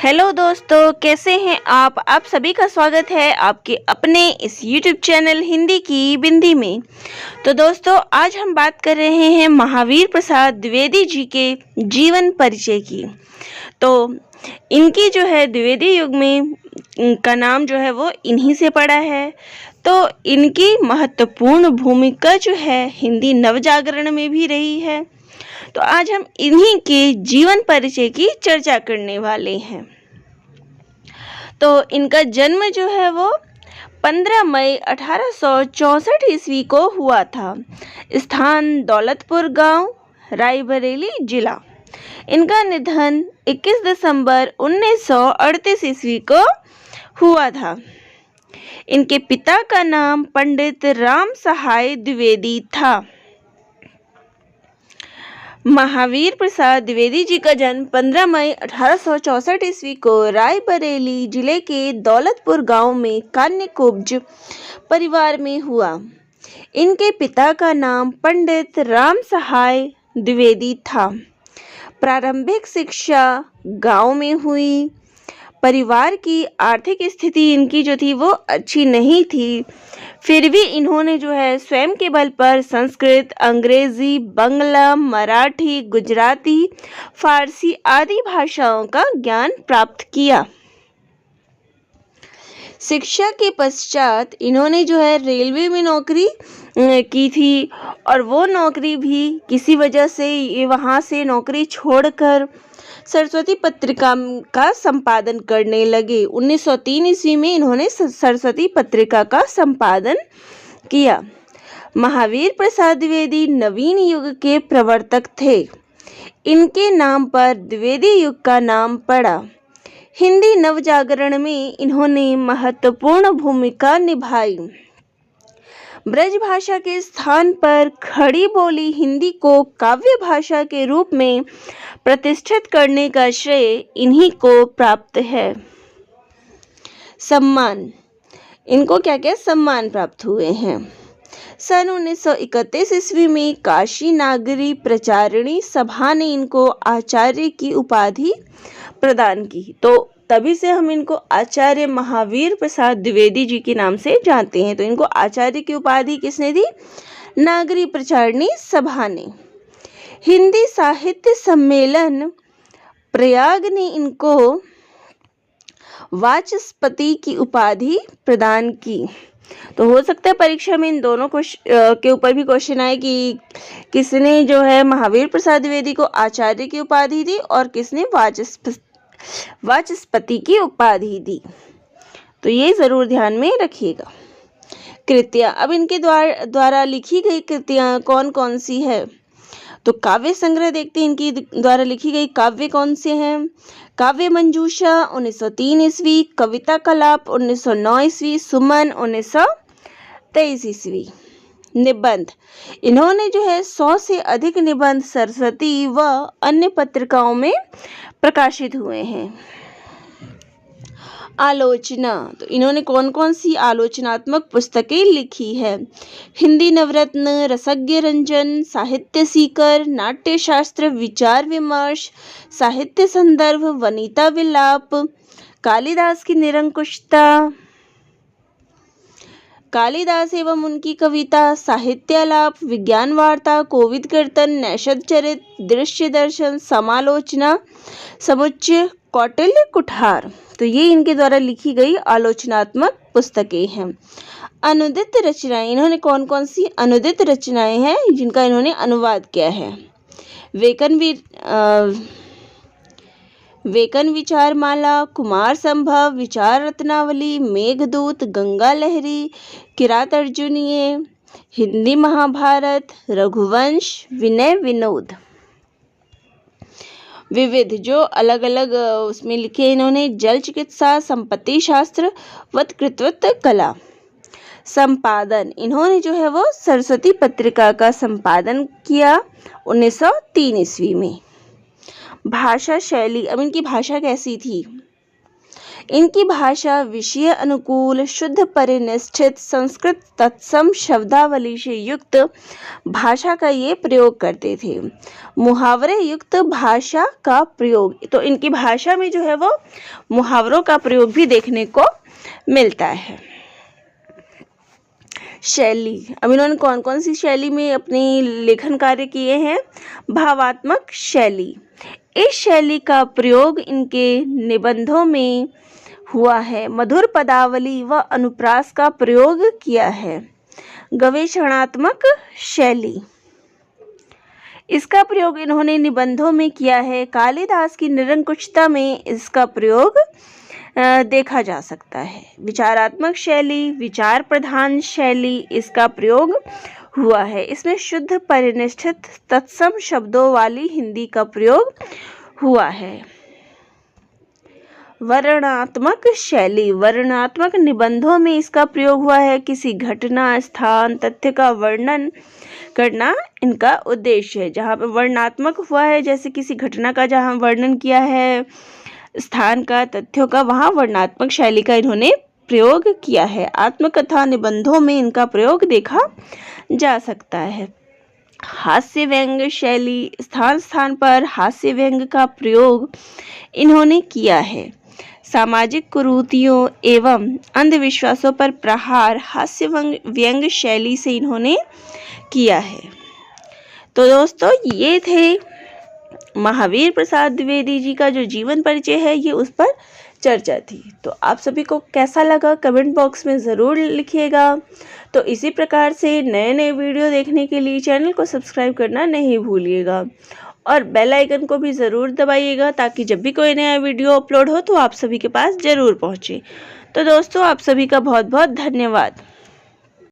Hello दोस्तों, कैसे हैं आप सभी का स्वागत है आपके अपने इस यूट्यूब चैनल हिंदी की बिंदी में। तो दोस्तों, आज हम बात कर रहे हैं महावीर प्रसाद द्विवेदी जी के जीवन परिचय की। तो इनकी जो है द्विवेदी युग में का नाम जो है वो इन्हीं से पड़ा है। तो इनकी महत्वपूर्ण भूमिका जो है हिंदी नवजागरण में भी रही है। तो आज हम इन्हीं के जीवन परिचय की चर्चा करने वाले हैं। तो इनका जन्म जो है वो 15 मई 1864 ईस्वी को हुआ था। स्थान दौलतपुर गांव, रायबरेली जिला। इनका निधन 21 दिसंबर 1938 ईस्वी को हुआ था। इनके पिता का नाम पंडित राम सहाय द्विवेदी था। महावीर प्रसाद द्विवेदी जी का जन्म 15 मई 1864 ईस्वी को रायबरेली जिले के दौलतपुर गांव में कान्यकुब्ज परिवार में हुआ। इनके पिता का नाम पंडित राम सहाय द्विवेदी था। प्रारंभिक शिक्षा गांव में हुई। परिवार की आर्थिक स्थिति इनकी जो थी वो अच्छी नहीं थी, फिर भी इन्होंने जो है स्वयं के बल पर संस्कृत, अंग्रेजी, बंगला, मराठी, गुजराती, फारसी आदि भाषाओं का ज्ञान प्राप्त किया। शिक्षा के पश्चात इन्होंने जो है रेलवे में नौकरी की थी और वो नौकरी भी किसी वजह से ये वहाँ से नौकरी छोड़कर सरस्वती पत्रिका का संपादन करने लगे। 1903 ईस्वी में इन्होंने सरस्वती पत्रिका का संपादन किया। महावीर प्रसाद द्विवेदी नवीन युग के प्रवर्तक थे। इनके नाम पर द्विवेदी युग का नाम पड़ा। हिंदी नवजागरण में इन्होंने महत्वपूर्ण भूमिका निभाई। ब्रज भाषा के स्थान पर खड़ी बोली हिंदी को काव्य भाषा के रूप में प्रतिष्ठित करने का श्रेय इन्हीं को प्राप्त है। सम्मान, इनको क्या क्या सम्मान प्राप्त हुए हैं। सन 1931 ईस्वी में काशी नागरी प्रचारिणी सभा ने इनको आचार्य की उपाधि प्रदान की। तो तभी से हम इनको आचार्य महावीर प्रसाद द्विवेदी जी के नाम से जानते हैं। तो इनको आचार्य की उपाधि किसने दी? नागरी प्रचारिणी सभा ने। हिंदी साहित्य सम्मेलन प्रयाग ने इनको वाचस्पति की उपाधि प्रदान की। तो हो सकता है परीक्षा में इन दोनों के ऊपर भी क्वेश्चन आए कि किसने जो है महावीर प्रसाद द्विवेदी को आचार्य की उपाधि दी और किसने वाचस्पति की उपाधि दी। तो ये जरूर ध्यान में रखिएगा। कृतियां, अब इनके द्वारा लिखी गई कृतियां कौन कौन सी है? तो काव्य संग्रह देखते हैं, इनकी द्वारा लिखी गई काव्य कौन से हैं। काव्य मंजूषा 1903 ईस्वी, कविता कलाप 1909 ईस्वी, सुमन 1923 ईस्वी। निबंध, इन्होंने जो है 100 से अधिक निबंध सरस्वती व अन्य पत्रिकाओं में प्रकाशित हुए हैं। आलोचना, तो इन्होंने कौन कौन सी आलोचनात्मक पुस्तकें लिखी है? हिंदी नवरत्न, रसज्ञ रंजन, साहित्य सीकर, नाट्य शास्त्र, विचार विमर्श, साहित्य संदर्भ, वनिता विलाप, कालिदास की निरंकुशता, कालिदास एवं उनकी कविता, साहित्यालाप, विज्ञान वार्ता, कोविद कीर्तन, नैषध चरित, दृश्य दर्शन, समालोचना, समुच्चय, कौटिल्य कुठार। तो ये इनके द्वारा लिखी गई आलोचनात्मक पुस्तकें हैं। अनुदित रचनाएं, इन्होंने कौन कौन सी अनुदित रचनाएं हैं जिनका इन्होंने अनुवाद किया है? वेकन विचारमाला, कुमार संभव, विचार रत्नावली, मेघदूत, गंगा लहरी, किरात अर्जुनीय, हिंदी महाभारत, रघुवंश, विनय विनोद। विविध, जो अलग अलग उसमें लिखे इन्होंने जल चिकित्सा, संपत्ति शास्त्र, वत्कृतत्व कला। संपादन, इन्होंने जो है वो सरस्वती पत्रिका का संपादन किया 1903 ईस्वी में। भाषा शैली, अब इनकी भाषा कैसी थी? इनकी भाषा विषय अनुकूल, शुद्ध परिनिष्ठित, संस्कृत तत्सम शब्दावली से युक्त भाषा का ये प्रयोग करते थे। मुहावरे युक्त भाषा का प्रयोग, तो इनकी भाषा में जो है वो मुहावरों का प्रयोग भी देखने को मिलता है। शैली, अब इन्होंने कौन कौन सी शैली में अपनी लेखन कार्य किए हैं? भावात्मक शैली, इस शैली का प्रयोग इनके निबंधों में हुआ है। मधुर पदावली व अनुप्रास का प्रयोग किया है। गवेषणात्मक शैली, इसका प्रयोग इन्होंने निबंधों में किया है। कालिदास की निरंकुशता में इसका प्रयोग देखा जा सकता है। विचारात्मक शैली, विचार प्रधान शैली, इसका प्रयोग हुआ है। इसमें शुद्ध परिनिष्ठित तत्सम शब्दों वाली हिंदी का प्रयोग हुआ है। वर्णनात्मक शैली, वर्णनात्मक निबंधों में इसका प्रयोग हुआ है। किसी घटना, स्थान, तथ्य का वर्णन करना इनका उद्देश्य है। जहाँ पे वर्णनात्मक हुआ है, जैसे किसी घटना का जहाँ वर्णन किया है, स्थान का, तथ्यों का, वहाँ वर्णनात्मक शैली का इन्होंने प्रयोग किया है। आत्मकथा निबंधों में इनका प्रयोग देखा जा सकता है। हास्य व्यंग्य शैली, स्थान स्थान पर हास्य व्यंग्य का प्रयोग इन्होंने किया है। सामाजिक कुरीतियों एवं अंधविश्वासों पर प्रहार हास्य व्यंग्य शैली से इन्होंने किया है। तो दोस्तों, ये थे महावीर प्रसाद द्विवेदी जी का जो जीवन परिचय है, ये उस पर चर्चा थी। तो आप सभी को कैसा लगा कमेंट बॉक्स में ज़रूर लिखिएगा। तो इसी प्रकार से नए नए वीडियो देखने के लिए चैनल को सब्सक्राइब करना नहीं भूलिएगा और बेल आइकन को भी ज़रूर दबाइएगा, ताकि जब भी कोई नया वीडियो अपलोड हो तो आप सभी के पास ज़रूर पहुँचे। तो दोस्तों, आप सभी का बहुत बहुत धन्यवाद।